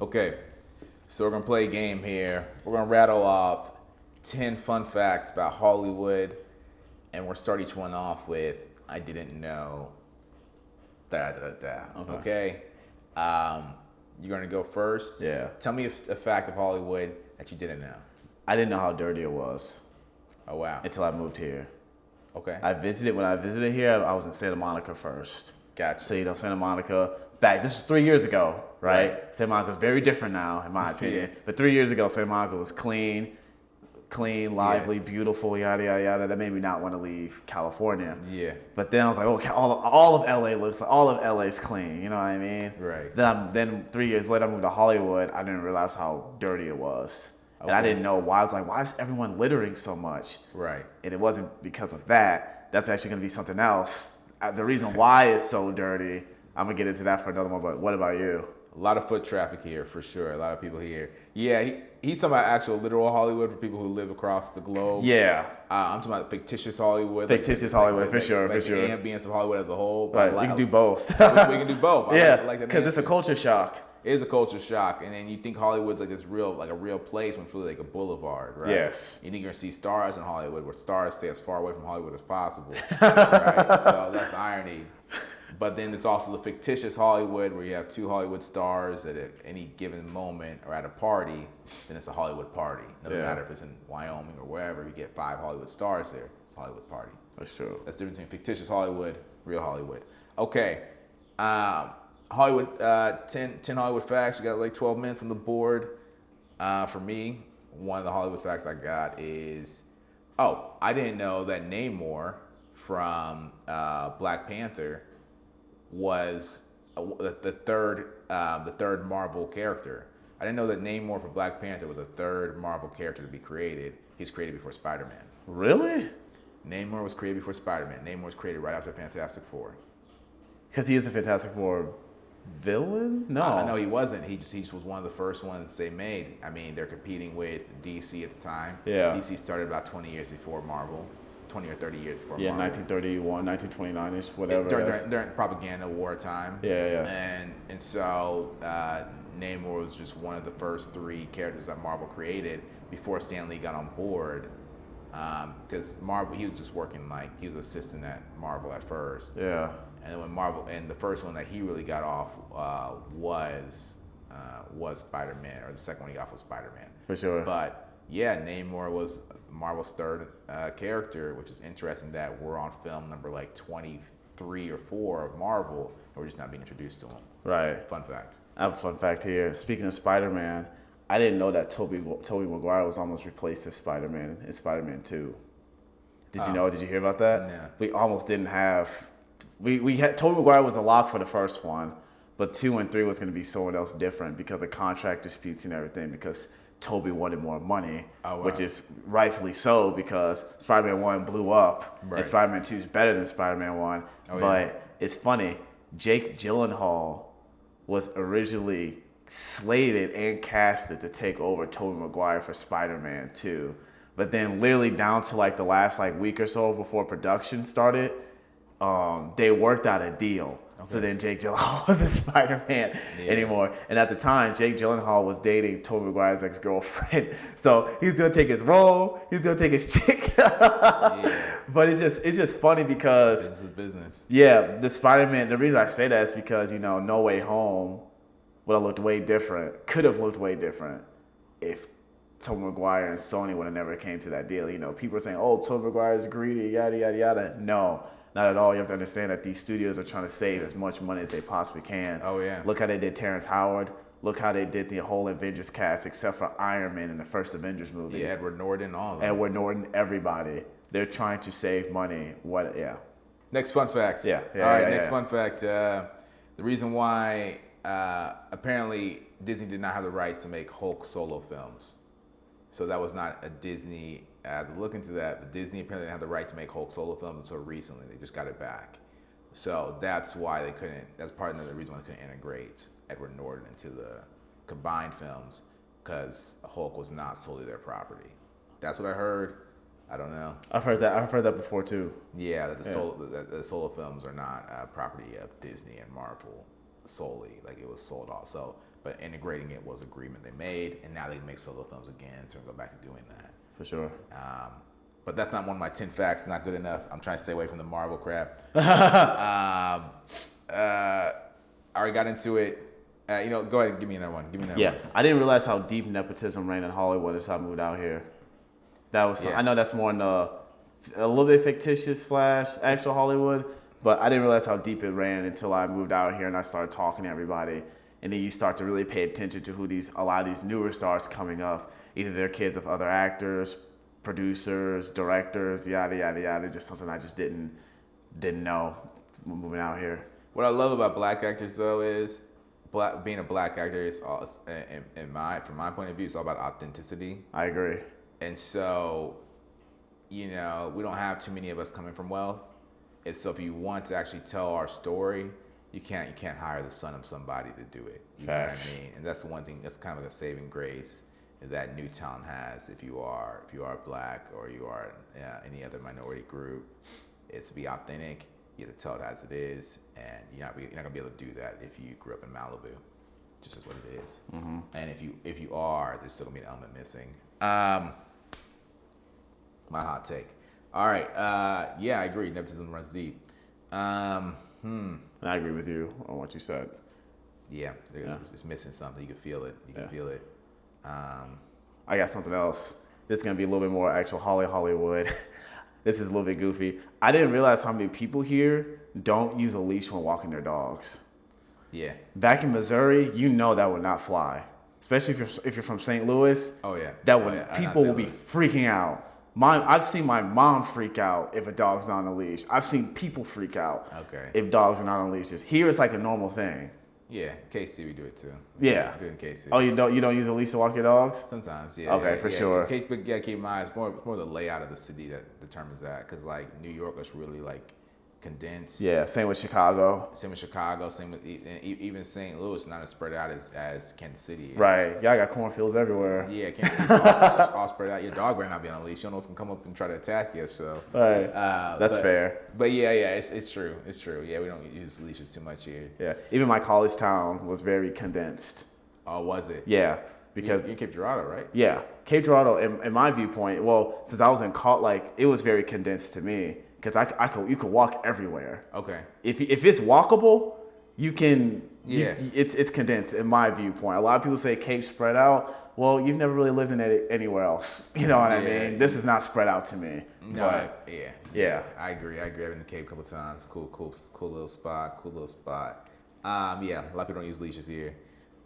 Okay, so we're gonna play a game here. We're gonna rattle off 10 fun facts about Hollywood, and we'll start each one off with "I didn't know." Da da da. Okay. Okay. You're gonna go first. Yeah. Tell me a fact of Hollywood that you didn't know. I didn't know how dirty it was Oh wow. until I moved here. Okay. When I visited here, I was in Santa Monica first. Gotcha. So, Santa Monica, this was 3 years ago, right? Santa Monica's very different now, in my opinion. But 3 years ago, Santa Monica was clean, lively, beautiful, yada, yada, yada. That made me not want to leave California. Yeah. But then I was like, okay, all of LA looks like, all of LA's clean, you know what I mean? Right. Then 3 years later, I moved to Hollywood. I didn't realize how dirty it was. And I didn't know why. I was like, why is everyone littering so much? Right. And it wasn't because of that. That's actually going to be something else. The reason why it's so dirty, I'm going to get into that for another one, but what about you? A lot of foot traffic here for sure. A lot of people here. Yeah, he's talking about actual literal Hollywood for people who live across the globe. Yeah. I'm talking about fictitious Hollywood. Fictitious Hollywood, for sure. The ambience of Hollywood as a whole. Right, you can do both. We can do both. Yeah, like because it's a culture shock. It is a culture shock, and then you think Hollywood's like a real place when it's really like a boulevard, right? Yes. You think you're gonna see stars in Hollywood, where stars stay as far away from Hollywood as possible, right? So that's the irony. But then it's also the fictitious Hollywood, where you have two Hollywood stars at any given moment or at a party. Then it's a Hollywood party. Doesn't matter if it's in Wyoming or wherever. You get 5 Hollywood stars there. It's a Hollywood party. That's true. That's the difference between fictitious Hollywood, real Hollywood. Okay. Hollywood, 10 Hollywood facts. We got like 12 minutes on the board. For me, one of the Hollywood facts I got is, I didn't know that Namor from Black Panther was the third Marvel character. I didn't know that Namor for Black Panther was the third Marvel character to be created. He's created before Spider-Man. Really? Namor was created before Spider-Man. Namor was created right after Fantastic Four. Because he is the Fantastic Four villain? No. No, he wasn't. He just was one of the first ones they made. I mean, they're competing with DC at the time. Yeah. DC started about 20 years before Marvel. 20 or 30 years before Yeah, Marvel. 1931, 1929-ish, whatever. During propaganda wartime. Yeah. And so Namor was just one of the first 3 characters that Marvel created before Stan Lee got on board. Because Marvel, he was just working he was assistant at Marvel at first. Yeah. And then when Marvel, and the first one that he really got off was Spider-Man, or the second one he got off was Spider-Man. For sure. But yeah, Namor was Marvel's third character, which is interesting that we're on film number 23 or 4 of Marvel, and we're just not being introduced to him. Right. Fun fact. I have a fun fact here. Speaking of Spider-Man, I didn't know that Tobey Maguire was almost replaced as Spider-Man in Spider-Man 2. Did you know? Did you hear about that? No. We almost didn't have. We had Tobey Maguire was a lock for the first one, but 2 and 3 was going to be someone else different because of contract disputes and everything. Because Tobey wanted more money, which is rightfully so because Spider-Man 1 blew up, and Spider-Man 2 is better than Spider-Man 1. But it's funny, Jake Gyllenhaal was originally slated and casted to take over Tobey Maguire for Spider-Man 2. But then literally down to the last week or so before production started, they worked out a deal. Okay. So then Jake Gyllenhaal wasn't Spider-Man anymore. And at the time, Jake Gyllenhaal was dating Tobey Maguire's ex-girlfriend. So he's going to take his role. He's going to take his chick. But it's just funny because... This is business. Yeah, the Spider-Man... The reason I say that is because, No Way Home would have looked way different. Could have looked way different if Tobey Maguire and Sony would have never came to that deal. People are saying, Tobey Maguire is greedy, yada, yada, yada. No. Not at all. You have to understand that these studios are trying to save as much money as they possibly can. Oh, yeah. Look how they did Terrence Howard. Look how they did the whole Avengers cast, except for Iron Man in the first Avengers movie. Yeah, Edward Norton, all of them. Edward Norton, everybody. They're trying to save money. Next fun facts. Yeah. All right, next fun fact. The reason why apparently Disney did not have the rights to make Hulk solo films. So that was not a Disney. I had to look into that, but Disney apparently didn't have the right to make Hulk solo films until recently. They just got it back. So that's why they couldn't, that's part of the reason why they couldn't integrate Edward Norton into the combined films, because Hulk was not solely their property. That's what I heard. I don't know. I've heard that before too. Yeah, that the solo films are not property of Disney and Marvel solely. It was sold off. So but integrating it was agreement they made, and now they make solo films again, so we're going to go back to doing that. For sure. But that's not one of my 10 facts. Not good enough. I'm trying to stay away from the Marvel crap. I already got into it. Go ahead and give me another one. Yeah, I didn't realize how deep nepotism reigned in Hollywood until I moved out here. That was I know that's more in a little bit fictitious / actual Hollywood, but I didn't realize how deep it ran until I moved out here and I started talking to everybody. And then you start to really pay attention to who a lot of these newer stars coming up. Either they're kids of other actors, producers, directors, yada yada yada. Just something I just didn't know moving out here. What I love about black actors though is being a black actor is all, from my point of view, it's all about authenticity. I agree. And so, we don't have too many of us coming from wealth. And so if you want to actually tell our story, you can't hire the son of somebody to do it. You know what I mean? And that's the one thing that's kind of a saving grace that Newtown has. If you are black or you are any other minority group, is to be authentic. You have to tell it as it is, and you're not gonna be able to do that if you grew up in Malibu. Just is what it is. Mm-hmm. And if you are, there's still gonna be an element missing. My hot take. All right. Yeah, I agree. Nepotism runs deep. I agree with you on what you said. Yeah, it's missing something. You can feel it. You can feel it. I got something else. This is gonna be a little bit more actual Hollywood. This is a little bit goofy. I didn't realize how many people here don't use a leash when walking their dogs. Yeah. Back in Missouri, that would not fly. Especially if you're from St. Louis. Oh yeah. People will be freaking out. I've seen my mom freak out if a dog's not on a leash. I've seen people freak out if dogs are not on leashes. Here it's like a normal thing. Yeah, KC we do it too. Yeah. We do it in KC. Oh, you don't use a leash to walk your dogs? Sometimes, yeah. Okay, for sure. But you gotta keep in mind, it's more the layout of the city that determines that. Because like New York is really like condensed. Yeah, same with Chicago. Same with even St. Louis, not as spread out as Kansas City is. Right. Yeah, I got cornfields everywhere. Yeah, Kansas City's all spread out. Your dog better not be on a leash. You don't know what's gonna come up and try to attack you. So. Right. That's fair. But yeah, it's true. It's true. Yeah, we don't use leashes too much here. Yeah. Even my college town was very condensed. Oh, was it? Yeah. Because you in Cape Girardeau, right? Yeah, Cape Girardeau. In my viewpoint, since I was in it was very condensed to me. Because you could walk everywhere. Okay. If it's walkable, you can. Yeah. It's condensed in my viewpoint. A lot of people say Cape spread out. Well, you've never really lived in it anywhere else. You know what I mean? Yeah. This is not spread out to me. No. But, yeah. I agree. I've been to Cape a couple times. Cool little spot. Yeah. A lot of people don't use leashes here.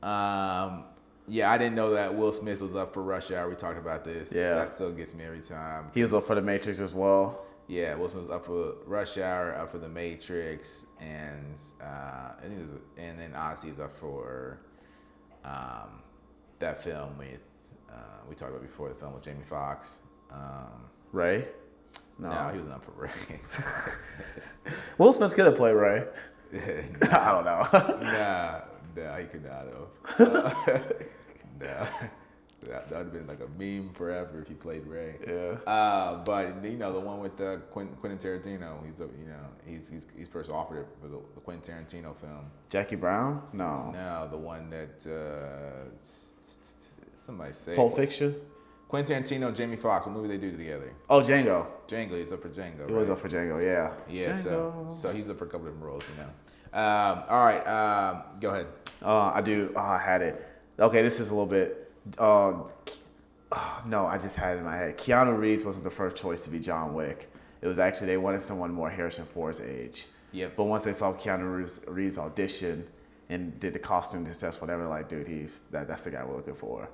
Yeah, I didn't know that Will Smith was up for Rush Hour. We talked about this. Yeah. That still gets me every time. He was up for The Matrix as well. Yeah, Will Smith was up for Rush Hour, up for The Matrix, and then Odyssey is up for that film with we talked about before, the film with Jamie Foxx. Ray? No, he wasn't up for Ray. Will Smith could have played Ray. I don't know. Nah, he could not have. No. That would have been like a meme forever if he played Ray. Yeah. But the one with Quentin Tarantino, he's first offered it for the Quentin Tarantino film. Jackie Brown? No. No, the one that somebody said. Pulp Fiction. Quentin Tarantino, Jamie Foxx. What movie they do together? Oh, Django. He's up for Django. He was up for Django. Yeah. Yeah. Django. So he's up for a couple of different roles, all right. Go ahead. I do. Oh, I had it. Okay, this is a little bit. No, I just had it in my head. Keanu Reeves wasn't the first choice to be John Wick. It was actually they wanted someone more Harrison Ford's age. Yep. But once they saw Keanu Reeves audition and did the costume test, whatever, like, dude, that's the guy we're looking for.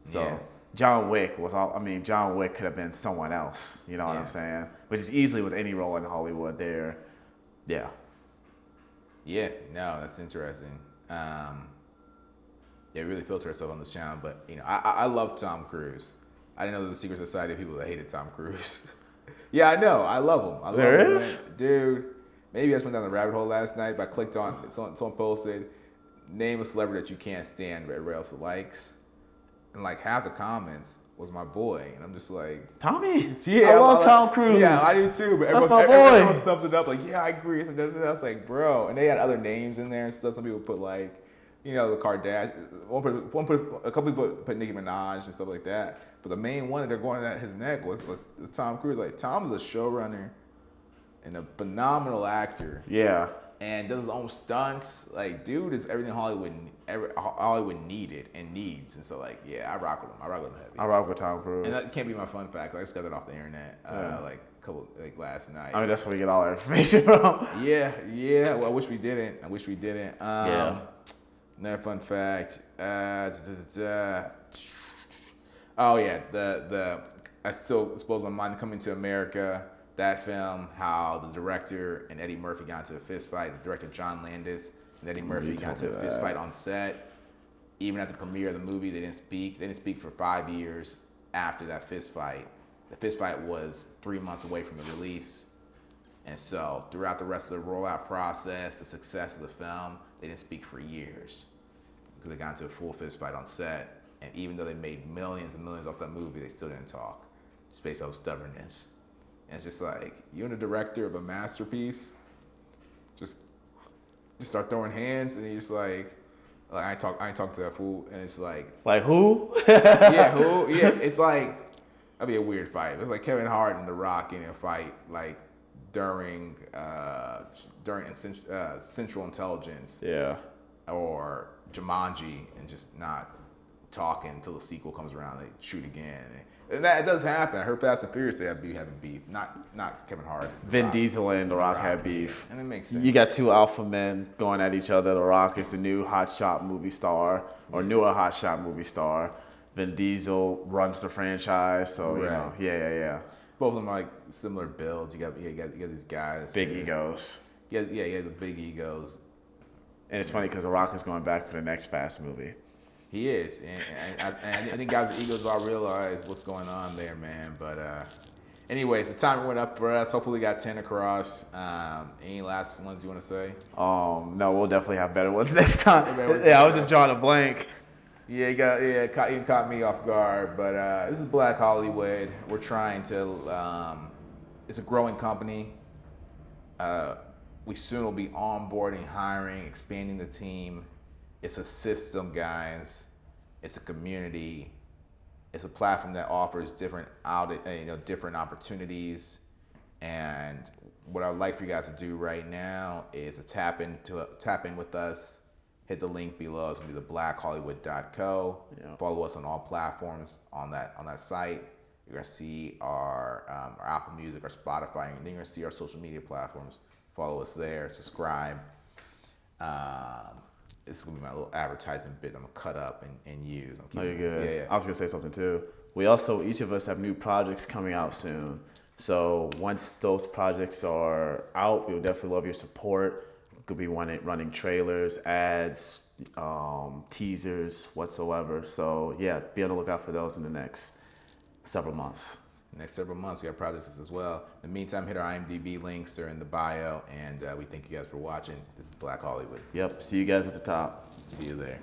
So yeah. John Wick could have been someone else. You know what I'm saying? Which is easily with any role in Hollywood there. Yeah. Yeah. No, that's interesting. Yeah, we really filter ourselves on this channel, but I love Tom Cruise. I didn't know there was a secret society of people that hated Tom Cruise. Yeah, I know. I love him. There is? Dude. Maybe I just went down the rabbit hole last night, but I clicked on someone posted, name a celebrity that you can't stand but everybody else likes. And like half the comments was my boy. And I'm just like, Tommy? Yeah, I love Tom Cruise. Yeah, I do too. But everyone thumbs it up like, yeah, I agree. And I was like, bro. And they had other names in there and stuff. Some people put like You know, the Kardashians. A couple people put Nicki Minaj and stuff like that. But the main one that they're going at his neck was Tom Cruise. Like, Tom's a showrunner and a phenomenal actor. Yeah. And does his own stunts. Like, dude is everything Hollywood needed and needs. And so, like, yeah, I rock with him. I rock with him heavy. I rock with Tom Cruise. And that can't be my fun fact. I just got that off the internet, last night. I mean, that's where we get all our information from. Yeah. Well, I wish we didn't. Yeah. Another fun fact. Oh yeah, I still suppose my mind Coming to America. That film, how the director and Eddie Murphy got into a fist fight. The director John Landis and Eddie Murphy got into a fist fight on set. Even at the premiere of the movie, they didn't speak. They didn't speak for 5 years after that fist fight. The fist fight was 3 months away from the release. And so throughout the rest of the rollout process, the success of the film, they didn't speak for years because they got into a full fist fight on set. And even though they made millions and millions off that movie, they still didn't talk, just based on stubbornness. And it's just like, you're the director of a masterpiece, just start throwing hands, and you're just like I ain't talk to that fool, and it's like who? Yeah, who? Yeah, it's like that'd be a weird fight. It's like Kevin Hart and The Rock in a fight like during Central Intelligence, Yeah. or Jumanji, and just not talking until the sequel comes around. They shoot again. And that does happen. I heard Fast and Furious they have having beef. Not Kevin Hart. Vin Diesel and The Rock had beef. And it makes sense. You got two alpha men going at each other. The Rock is the new hotshot movie star, or newer hotshot movie star. Vin Diesel runs the franchise, so you know, yeah. Both of them are like similar builds. You got these guys. Big egos. Yeah, the big egos. And it's funny because The Rock is going back for the next Fast movie. He is, and I think guys with egos all realize what's going on there, man. But anyways, the time went up for us. Hopefully, we got 10 across. Any last ones you want to say? No, we'll definitely have better ones next time. I was just drawing a blank. Yeah, you caught me off guard. But this is Black Hollywood. We're trying to. It's a growing company. We soon will be onboarding, hiring, expanding the team. It's a system, guys. It's a community. It's a platform that offers different opportunities. And what I'd like for you guys to do right now is to tap in with us. Hit the link below. It's gonna be the blackhollywood.co. Yeah. Follow us on all platforms on that site. You're gonna see our Apple Music, our Spotify, and then you're gonna see our social media platforms. Follow us there. Subscribe. This is gonna be my little advertising bit. I'm gonna cut up and use. No, you're good. Yeah. I was gonna say something too. We also, each of us have new projects coming out soon. So once those projects are out, we would definitely love your support. We could be running trailers, ads, teasers, whatsoever. So yeah, be on the lookout for those in the next several months. Next several months, we got projects as well. In the meantime, hit our IMDb links. They're in the bio. And we thank you guys for watching. This is Black Hollywood. Yep. See you guys at the top. See you there.